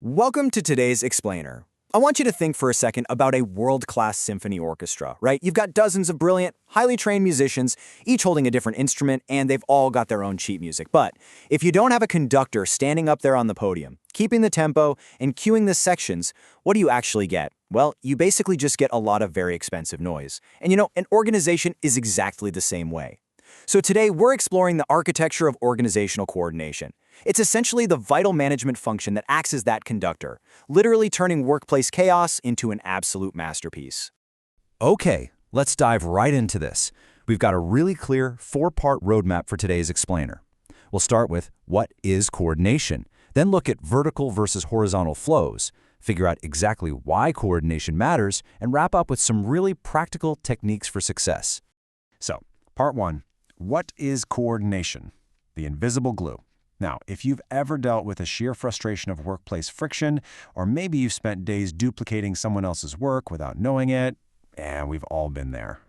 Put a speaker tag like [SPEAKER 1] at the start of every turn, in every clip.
[SPEAKER 1] Welcome to today's Explainer. I want you to think for a second about a world-class symphony orchestra, right? You've got dozens of brilliant, highly trained musicians, each holding a different instrument, and they've all got their own sheet music. But if you don't have a conductor standing up there on the podium, keeping the tempo and cueing the sections, what do you actually get? Well, you basically just get a lot of very expensive noise. And an organization is exactly the same way. So today, we're exploring the architecture of organizational coordination. It's essentially the vital management function that acts as that conductor, literally turning workplace chaos into an absolute masterpiece.
[SPEAKER 2] Okay, let's dive right into this. We've got a really clear four-part roadmap for today's explainer. We'll start with what is coordination, then look at vertical versus horizontal flows, figure out exactly why coordination matters, and wrap up with some really practical techniques for success.
[SPEAKER 3] So, part one, what is coordination? The invisible glue. Now, if you've ever dealt with a sheer frustration of workplace friction, or maybe you've spent days duplicating someone else's work without knowing it, we've all been there.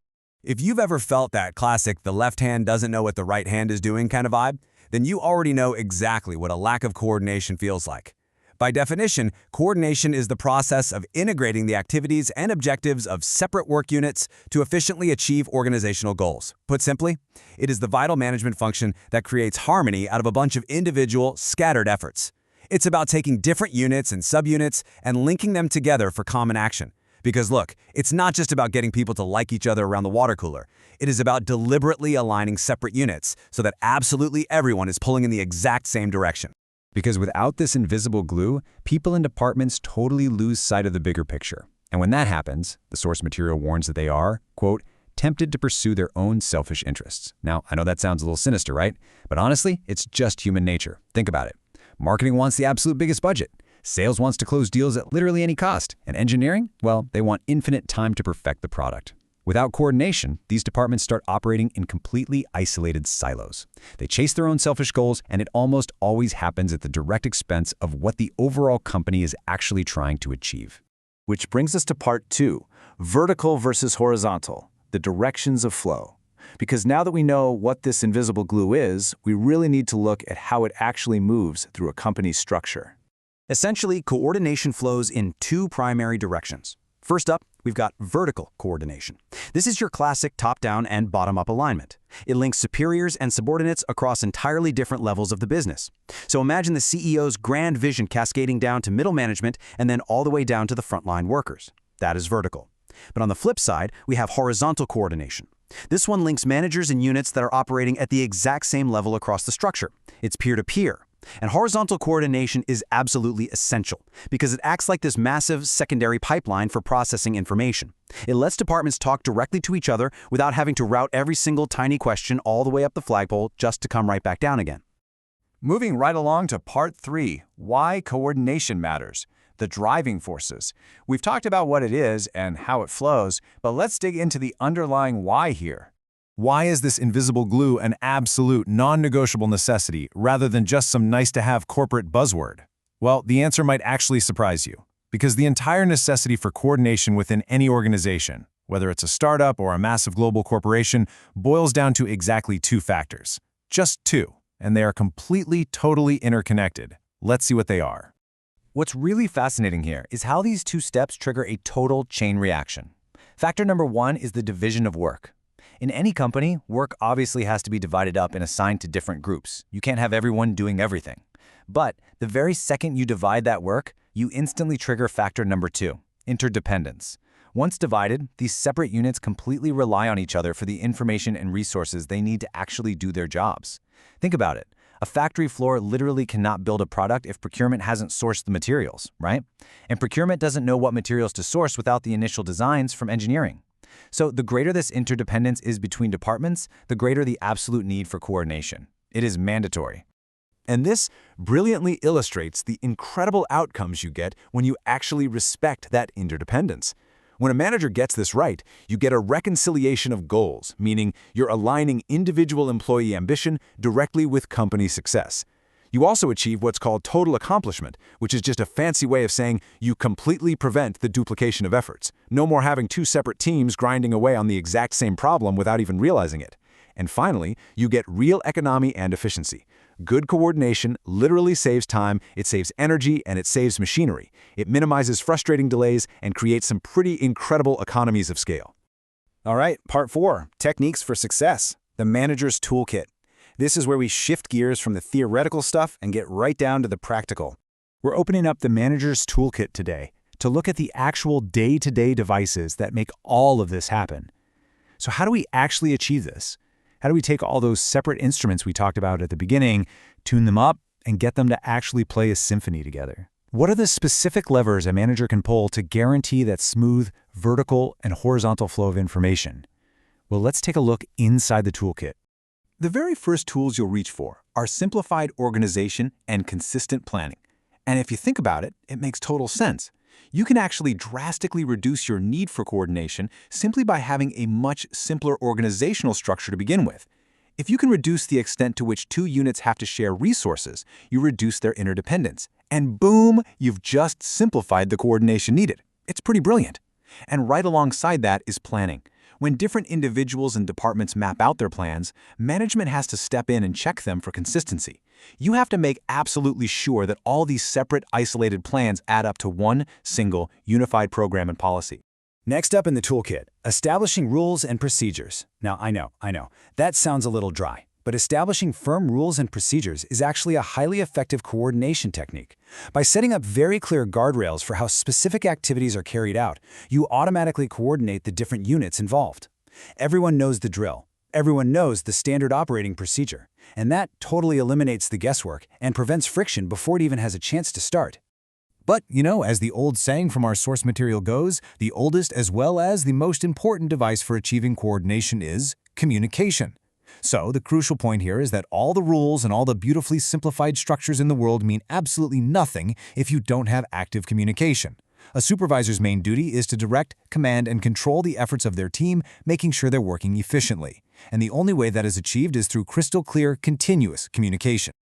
[SPEAKER 4] If you've ever felt that classic the left hand doesn't know what the right hand is doing kind of vibe, then you already know exactly what a lack of coordination feels like. By definition, coordination is the process of integrating the activities and objectives of separate work units to efficiently achieve organizational goals. Put simply, it is the vital management function that creates harmony out of a bunch of individual, scattered efforts. It's about taking different units and subunits and linking them together for common action. Because look, it's not just about getting people to like each other around the water cooler. It is about deliberately aligning separate units so that absolutely everyone is pulling in the exact same direction.
[SPEAKER 2] Because without this invisible glue, people and departments totally lose sight of the bigger picture. And when that happens, the source material warns that they are, quote, tempted to pursue their own selfish interests. Now, I know that sounds a little sinister, right? But honestly, it's just human nature. Think about it. Marketing wants the absolute biggest budget. Sales wants to close deals at literally any cost. And engineering, well, they want infinite time to perfect the product. Without coordination, these departments start operating in completely isolated silos. They chase their own selfish goals, and it almost always happens at the direct expense of what the overall company is actually trying to achieve.
[SPEAKER 5] Which brings us to part two, vertical versus horizontal, the directions of flow. Because now that we know what this invisible glue is, we really need to look at how it actually moves through a company's structure.
[SPEAKER 1] Essentially, coordination flows in two primary directions. First up, we've got vertical coordination. This is your classic top-down and bottom-up alignment. It links superiors and subordinates across entirely different levels of the business. So imagine the CEO's grand vision cascading down to middle management and then all the way down to the frontline workers. That is vertical. But on the flip side, we have horizontal coordination. This one links managers and units that are operating at the exact same level across the structure. It's peer-to-peer. And horizontal coordination is absolutely essential because it acts like this massive secondary pipeline for processing information. It lets departments talk directly to each other without having to route every single tiny question all the way up the flagpole just to come right back down again.
[SPEAKER 3] Moving right along to part three, why coordination matters. The driving forces. We've talked about what it is and how it flows, but let's dig into the underlying why here. Why is this invisible glue an absolute non-negotiable necessity rather than just some nice-to-have corporate buzzword? Well, the answer might actually surprise you, because the entire necessity for coordination within any organization, whether it's a startup or a massive global corporation, boils down to exactly two factors. Just two, and they are completely, totally interconnected. Let's see what they are.
[SPEAKER 2] What's really fascinating here is how these two steps trigger a total chain reaction. Factor number one is the division of work. In any company, work obviously has to be divided up and assigned to different groups. You can't have everyone doing everything. But the very second you divide that work, you instantly trigger factor number two, interdependence. Once divided, these separate units completely rely on each other for the information and resources they need to actually do their jobs. Think about it. A factory floor literally cannot build a product if procurement hasn't sourced the materials, right? And procurement doesn't know what materials to source without the initial designs from engineering. So the greater this interdependence is between departments, the greater the absolute need for coordination. It is mandatory.
[SPEAKER 5] And this brilliantly illustrates the incredible outcomes you get when you actually respect that interdependence. When a manager gets this right, you get a reconciliation of goals, meaning you're aligning individual employee ambition directly with company success. You also achieve what's called total accomplishment, which is just a fancy way of saying you completely prevent the duplication of efforts. No more having two separate teams grinding away on the exact same problem without even realizing it. And finally, you get real economy and efficiency. Good coordination literally saves time, it saves energy, and it saves machinery. It minimizes frustrating delays and creates some pretty incredible economies of scale.
[SPEAKER 1] All right, part 4, techniques for success, the manager's toolkit. This is where we shift gears from the theoretical stuff and get right down to the practical. We're opening up the manager's toolkit today to look at the actual day-to-day devices that make all of this happen. So how do we actually achieve this? How do we take all those separate instruments we talked about at the beginning, tune them up, and get them to actually play a symphony together? What are the specific levers a manager can pull to guarantee that smooth, vertical, and horizontal flow of information? Well, let's take a look inside the toolkit. The very first tools you'll reach for are simplified organization and consistent planning. And if you think about it, it makes total sense. You can actually drastically reduce your need for coordination simply by having a much simpler organizational structure to begin with. If you can reduce the extent to which two units have to share resources, you reduce their interdependence. And boom, you've just simplified the coordination needed. It's pretty brilliant. And right alongside that is planning. When different individuals and departments map out their plans, management has to step in and check them for consistency. You have to make absolutely sure that all these separate, isolated plans add up to one single, unified program and policy. Next up in the toolkit, establishing rules and procedures. Now, I know, that sounds a little dry, but establishing firm rules and procedures is actually a highly effective coordination technique. By setting up very clear guardrails for how specific activities are carried out, you automatically coordinate the different units involved. Everyone knows the drill. Everyone knows the standard operating procedure, and that totally eliminates the guesswork and prevents friction before it even has a chance to start. But, as the old saying from our source material goes, the oldest as well as the most important device for achieving coordination is communication. So the crucial point here is that all the rules and all the beautifully simplified structures in the world mean absolutely nothing if you don't have active communication. A supervisor's main duty is to direct, command, and control the efforts of their team, making sure they're working efficiently. And the only way that is achieved is through crystal clear, continuous communication.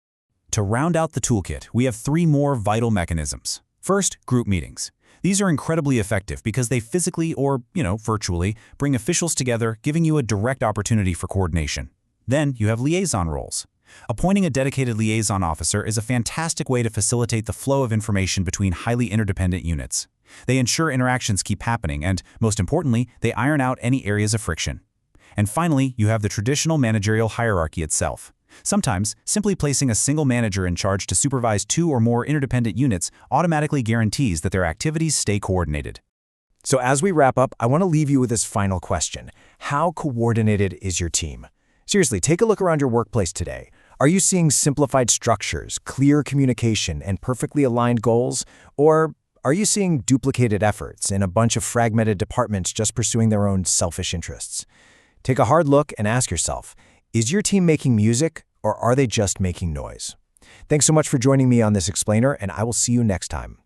[SPEAKER 1] To round out the toolkit, we have 3 more vital mechanisms. First, group meetings. These are incredibly effective because they physically or, virtually bring officials together, giving you a direct opportunity for coordination. Then you have liaison roles. Appointing a dedicated liaison officer is a fantastic way to facilitate the flow of information between highly interdependent units. They ensure interactions keep happening and, most importantly, they iron out any areas of friction. And finally, you have the traditional managerial hierarchy itself. Sometimes, simply placing a single manager in charge to supervise 2 or more interdependent units automatically guarantees that their activities stay coordinated. So as we wrap up, I want to leave you with this final question. How coordinated is your team? Seriously, take a look around your workplace today. Are you seeing simplified structures, clear communication, and perfectly aligned goals? Or are you seeing duplicated efforts and a bunch of fragmented departments just pursuing their own selfish interests? Take a hard look and ask yourself, is your team making music or are they just making noise? Thanks so much for joining me on this explainer, and I will see you next time.